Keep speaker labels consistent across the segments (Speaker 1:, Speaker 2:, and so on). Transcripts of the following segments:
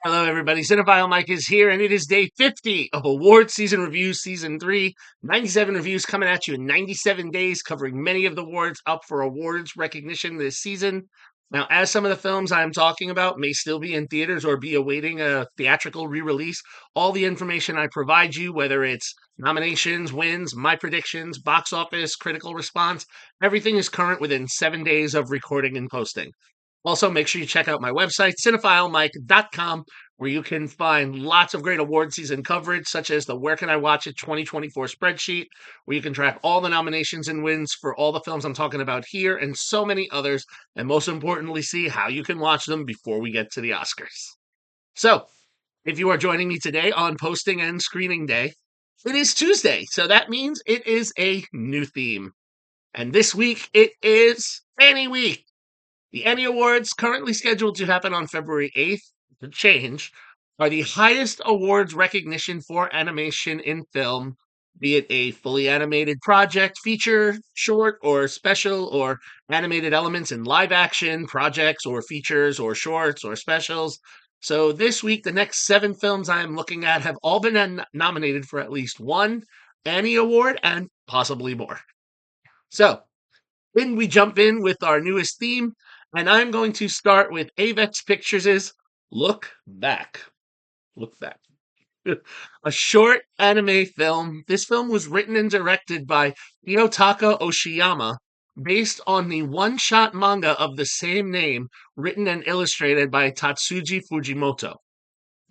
Speaker 1: Hello, everybody. Cinephile Mike is here, and it is day 50 of Award Season Reviews, Season 3. 97 reviews coming at you in 97 days, covering many of the awards up for awards recognition this season. Now, as some of the films I'm talking about may still be in theaters or be awaiting a theatrical re release, all the information I provide you, whether it's nominations, wins, my predictions, box office, critical response, everything is current within 7 days of recording and posting. Also, make sure you check out my website, cinephilemike.com, where you can find lots of great award season coverage, such as the Where Can I Watch It 2024 spreadsheet, where you can track all the nominations and wins for all the films I'm talking about here and so many others, and most importantly, see how you can watch them before we get to the Oscars. So, if you are joining me today on posting and screening day, it is Tuesday, so that means it is a new theme. And this week, it is Annie Week. The Annie Awards, currently scheduled to happen on February 8th, to change, are the highest awards recognition for animation in film, be it a fully animated project, feature, short, or special, or animated elements in live action projects, or features, or shorts, or specials. So this week, the next 7 films I am looking at have all been nominated for at least one Annie Award and possibly more. So, then we jump in with our newest theme, and I'm going to start with Avex Pictures' Look Back. Look Back. A short anime film. This film was written and directed by Kiyotaka Oshiyama, based on the one-shot manga of the same name, written and illustrated by Tatsuji Fujimoto.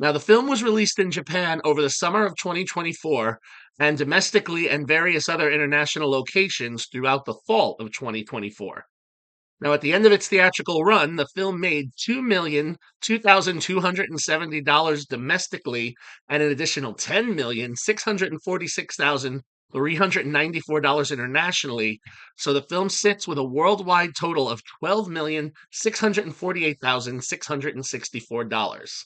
Speaker 1: Now, the film was released in Japan over the summer of 2024 and domestically and various other international locations throughout the fall of 2024. Now, at the end of its theatrical run, the film made $2,002,270 domestically and an additional $10,646,394 internationally. So the film sits with a worldwide total of $12,648,664.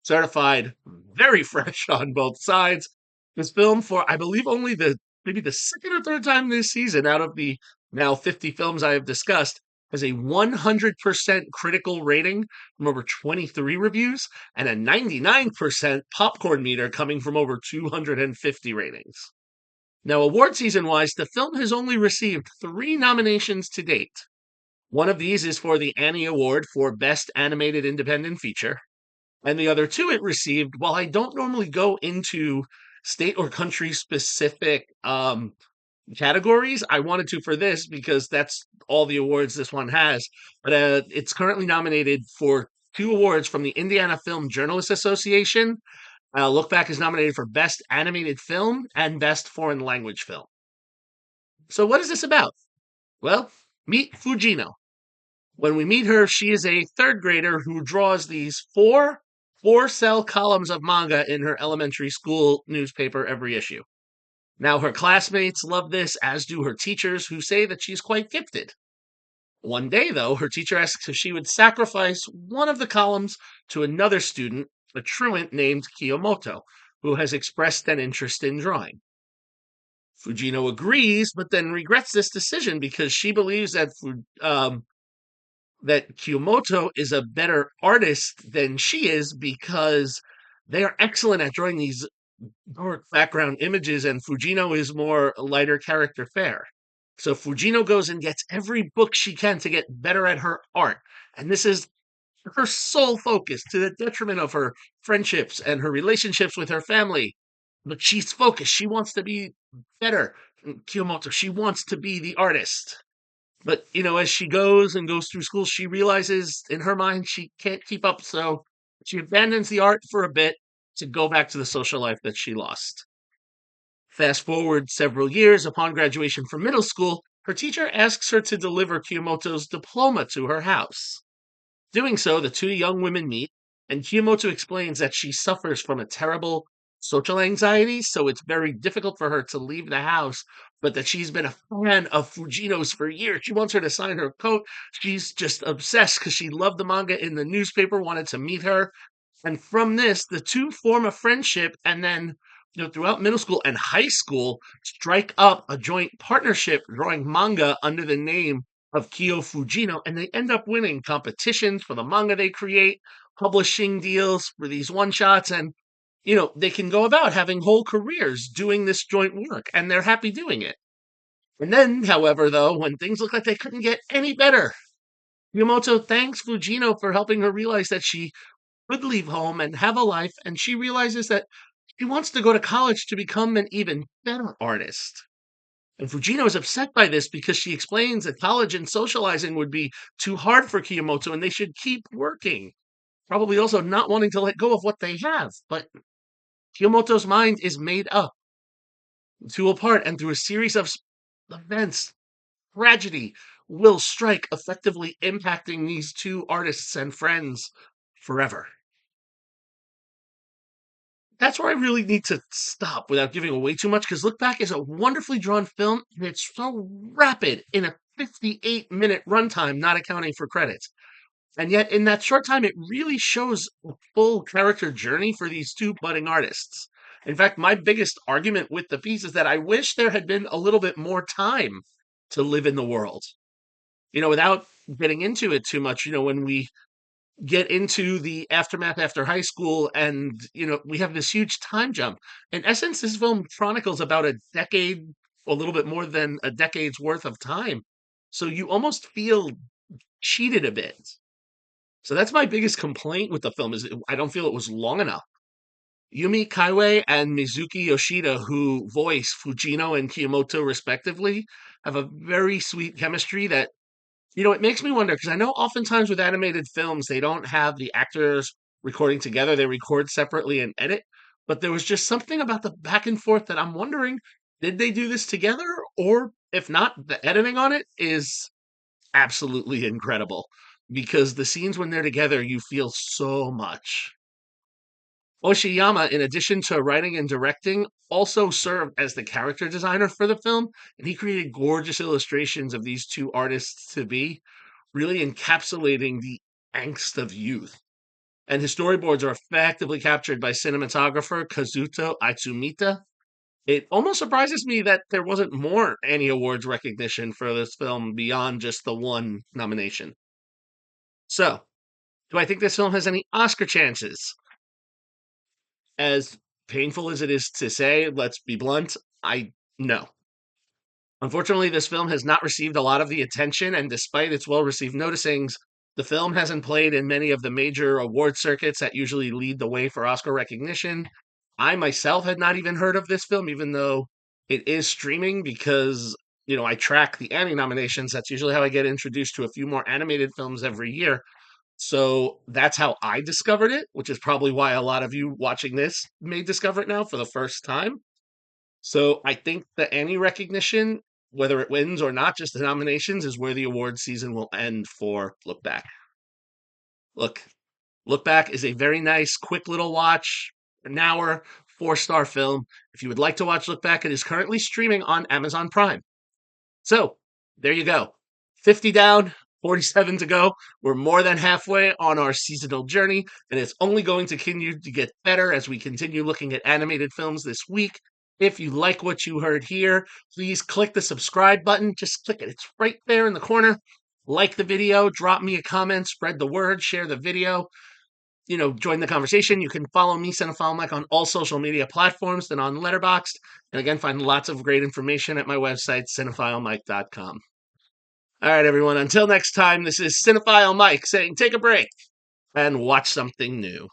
Speaker 1: Certified very fresh on both sides. This film, for I believe only maybe the second or third time this season out of the now 50 films I have discussed, has a 100% critical rating from over 23 reviews and a 99% popcorn meter coming from over 250 ratings. Now, award season wise, the film has only received 3 nominations to date. One of these is for the Annie Award for Best Animated Independent Feature, and the other 2 it received, while I don't normally go into state or country specific categories, I wanted to for this because that's all the awards this one has. But it's currently nominated for 2 awards from the Indiana Film Journalists Association. Look Back is nominated for Best Animated Film and Best Foreign Language Film. So, what is this about? Well, meet Fujino. When we meet her, she is a third grader who draws these four-cell columns of manga in her elementary school newspaper every issue. Now, her classmates love this, as do her teachers, who say that she's quite gifted. One day, though, her teacher asks if she would sacrifice one of the columns to another student, a truant named Kiyomoto, who has expressed an interest in drawing. Fujino agrees, but then regrets this decision because she believes that Kiyomoto is a better artist than she is because they are excellent at drawing these dark background images, and Fujino is more lighter character fare. So Fujino goes and gets every book she can to get better at her art. And this is her sole focus to the detriment of her friendships and her relationships with her family. But she's focused. She wants to be better. Kiyomoto, she wants to be the artist. But, as she goes through school, she realizes in her mind she can't keep up. So she abandons the art for a bit to go back to the social life that she lost. Fast forward several years, upon graduation from middle school, her teacher asks her to deliver Kiyomoto's diploma to her house. Doing so, the 2 young women meet, and Kiyomoto explains that she suffers from a terrible social anxiety, so it's very difficult for her to leave the house, but that she's been a fan of Fujino's for years. She wants her to sign her coat. She's just obsessed because she loved the manga in the newspaper, wanted to meet her. And from this, the 2 form a friendship, and then throughout middle school and high school, strike up a joint partnership drawing manga under the name of Kyo Fujino, and they end up winning competitions for the manga they create, publishing deals for these one shots, and they can go about having whole careers doing this joint work, and they're happy doing it. And then, however, though, when things look like they couldn't get any better, Miyamoto thanks Fujino for helping her realize that she could leave home and have a life, and she realizes that she wants to go to college to become an even better artist. And Fujino is upset by this because she explains that college and socializing would be too hard for Kiyomoto and they should keep working. Probably also not wanting to let go of what they have. But Kiyomoto's mind is made up to a part, and through a series of events, tragedy will strike, effectively impacting these two artists and friends forever. That's where I really need to stop without giving away too much, because Look Back is a wonderfully drawn film, and it's so rapid in a 58-minute runtime, not accounting for credits. And yet, in that short time, it really shows a full character journey for these two budding artists. In fact, my biggest argument with the piece is that I wish there had been a little bit more time to live in the world. Without getting into it too much, when we get into the aftermath after high school, and we have this huge time jump. In essence, this film chronicles about a decade, a little bit more than a decade's worth of time, so you almost feel cheated a bit. So that's my biggest complaint with the film, is I don't feel it was long enough. Yumi Kaiway and Mizuki Yoshida, who voice Fujino and Kiyomoto respectively, have a very sweet chemistry that it makes me wonder, because I know oftentimes with animated films, they don't have the actors recording together, they record separately and edit. But there was just something about the back and forth that I'm wondering, did they do this together? Or if not, the editing on it is absolutely incredible, because the scenes when they're together, you feel so much. Oshiyama, in addition to writing and directing, also served as the character designer for the film, and he created gorgeous illustrations of these two artists to be, really encapsulating the angst of youth. And his storyboards are effectively captured by cinematographer Kazuto Atsumita. It almost surprises me that there wasn't more Annie Awards recognition for this film beyond just the one nomination. So, do I think this film has any Oscar chances? As painful as it is to say, let's be blunt, I no. Unfortunately, this film has not received a lot of the attention, and despite its well received noticings, the film hasn't played in many of the major award circuits that usually lead the way for Oscar recognition. I myself had not even heard of this film, even though it is streaming, because, I track the Annie nominations. That's usually how I get introduced to a few more animated films every year. So that's how I discovered it, which is probably why a lot of you watching this may discover it now for the first time. So I think the Annie recognition, whether it wins or not, just the nominations, is where the award season will end for Look Back. Look, Look Back is a very nice, quick little watch, an hour, 4-star film. If you would like to watch Look Back, it is currently streaming on Amazon Prime. So there you go. 50 down, 47 to go. We're more than halfway on our seasonal journey, and it's only going to continue to get better as we continue looking at animated films this week. If you like what you heard here, please click the subscribe button. Just click it. It's right there in the corner. Like the video, drop me a comment, spread the word, share the video. Join the conversation. You can follow me, Cinephile Mike, on all social media platforms and on Letterboxd. And again, find lots of great information at my website, cinephilemike.com. All right, everyone. Until next time, this is Cinephile Mike saying take a break and watch something new.